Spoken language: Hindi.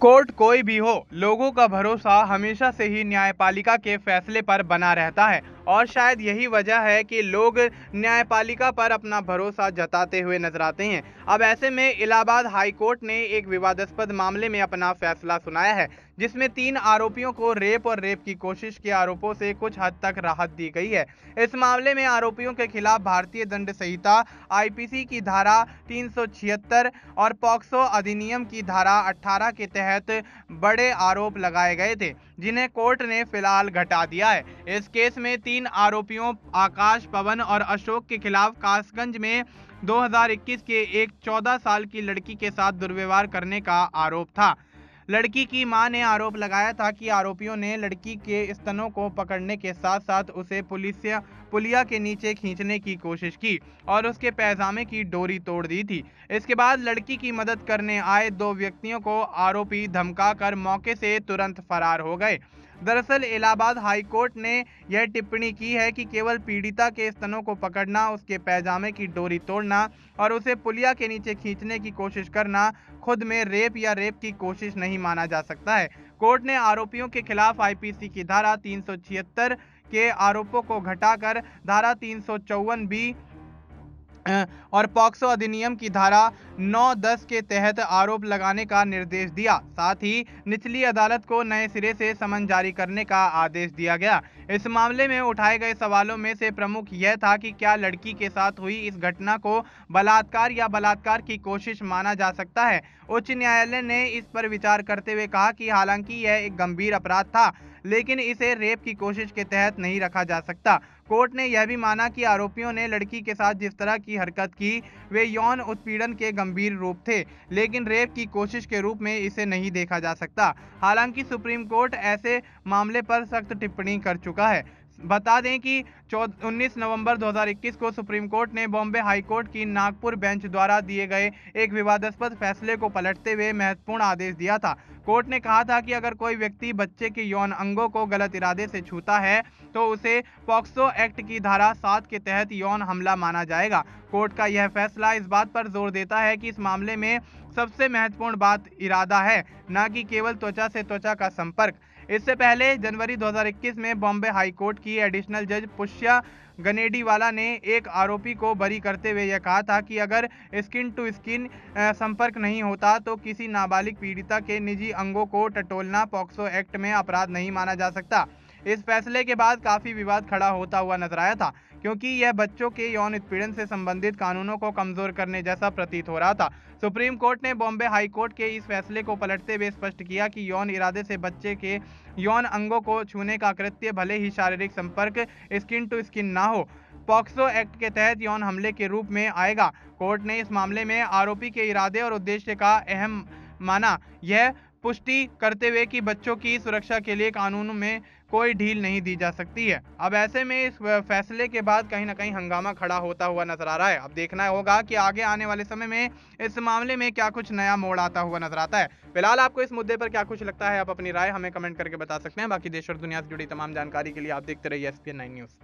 कोर्ट कोई भी हो, लोगों का भरोसा हमेशा से ही न्यायपालिका के फैसले पर बना रहता है और शायद यही वजह है कि लोग न्यायपालिका पर अपना भरोसा जताते हुए नजर आते हैं। अब ऐसे में इलाहाबाद हाई कोर्ट ने एक विवादास्पद मामले में अपना फैसला सुनाया है, जिसमें 3 आरोपियों को रेप और रेप की कोशिश के आरोपों से कुछ हद तक राहत दी गई है। इस मामले में आरोपियों के खिलाफ भारतीय दंड संहिता आईपीसी की धारा 376 और पॉक्सो अधिनियम की धारा 18 के तहत बड़े आरोप लगाए गए थे, जिन्हें कोर्ट ने फिलहाल घटा दिया है। इस केस में 3 आरोपियों आकाश, पवन और अशोक के खिलाफ कासगंज में 2021 के एक 14 साल की लड़की के साथ दुर्व्यवहार करने का आरोप था। लड़की की मां ने आरोप लगाया था कि आरोपियों ने लड़की के स्तनों को पकड़ने के साथ साथ उसे पुलिया के नीचे खींचने की कोशिश की और उसके पैजामे की डोरी तोड़ दी थी। इसके बाद लड़की की मदद करने आए 2 व्यक्तियों को आरोपी धमकाकर मौके से तुरंत फरार हो गए। दरअसल इलाहाबाद हाई कोर्ट ने यह टिप्पणी की है कि केवल पीड़िता के स्तनों को पकड़ना, उसके पैजामे की डोरी तोड़ना और उसे पुलिया के नीचे खींचने की कोशिश करना खुद में रेप या रेप की कोशिश नहीं माना जा सकता है। कोर्ट ने आरोपियों के खिलाफ आईपीसी की धारा 376 के आरोपों को घटाकर धारा 354 बी और पॉक्सो अधिनियम की धारा 9-10 के तहत आरोप लगाने का निर्देश दिया। साथ ही निचली अदालत को नए सिरे से समन जारी करने का आदेश दिया गया। इस मामले में उठाए गए सवालों में से प्रमुख यह था कि क्या लड़की के साथ हुई इस घटना को बलात्कार या बलात्कार की कोशिश माना जा सकता है। उच्च न्यायालय ने इस पर विचार करते हुए कहा कि हालांकि यह एक गंभीर अपराध था, लेकिन इसे रेप की कोशिश के तहत नहीं रखा जा सकता। कोर्ट ने यह भी माना कि आरोपियों ने लड़की के साथ जिस तरह की हरकत की वे यौन उत्पीड़न के गंभीर रूप थे, लेकिन रेप की कोशिश के रूप में इसे नहीं देखा जा सकता। हालांकि सुप्रीम कोर्ट ऐसे मामले पर सख्त टिप्पणी कर चुका है। बता दें कि 19 नवंबर 2021 को सुप्रीम कोर्ट ने बॉम्बे हाई कोर्ट की नागपुर बेंच द्वारा दिए गए एक विवादास्पद फैसले को पलटते हुए महत्वपूर्ण आदेश दिया था। कोर्ट ने कहा था कि अगर कोई व्यक्ति बच्चे के यौन अंगों को गलत इरादे से छूता है तो उसे पॉक्सो एक्ट की धारा 7 के तहत यौन हमला माना जाएगा। कोर्ट का यह फैसला इस बात पर जोर देता है कि इस मामले में सबसे महत्वपूर्ण बात इरादा है, न कि केवल त्वचा से त्वचा का संपर्क। इससे पहले जनवरी 2021 में बॉम्बे हाई कोर्ट की एडिशनल जज पुष्या गनेडीवाला ने एक आरोपी को बरी करते हुए यह कहा था कि अगर स्किन टू स्किन संपर्क नहीं होता तो किसी नाबालिग पीड़िता के निजी अंगों को टटोलना पॉक्सो एक्ट में अपराध नहीं माना जा सकता। इस फैसले के बाद काफी विवाद खड़ा होता हुआ नजर आया था, क्योंकि यह बच्चों के यौन उत्पीड़न से संबंधित कानूनों को कमजोर करने जैसा प्रतीत हो रहा था। सुप्रीम कोर्ट ने बॉम्बे हाई कोर्ट के इस फैसले को पलटते हुए स्पष्ट किया कि यौन इरादे से बच्चे के यौन अंगों को छूने का कृत्य भले ही शारीरिक संपर्क स्किन टू स्किन ना हो, पॉक्सो एक्ट के तहत यौन हमले के रूप में आएगा। कोर्ट ने इस मामले में आरोपी के इरादे और उद्देश्य का अहम माना, यह पुष्टि करते हुए कि बच्चों की सुरक्षा के लिए कानून में कोई ढील नहीं दी जा सकती है। अब ऐसे में इस फैसले के बाद कहीं ना कहीं हंगामा खड़ा होता हुआ नजर आ रहा है। अब देखना होगा कि आगे आने वाले समय में इस मामले में क्या कुछ नया मोड़ आता हुआ नजर आता है। फिलहाल आपको इस मुद्दे पर क्या कुछ लगता है, आप अपनी राय हमें कमेंट करके बता सकते हैं। बाकी देश और दुनिया से जुड़ी तमाम जानकारी के लिए आप देखते रहिए SPN9 न्यूज।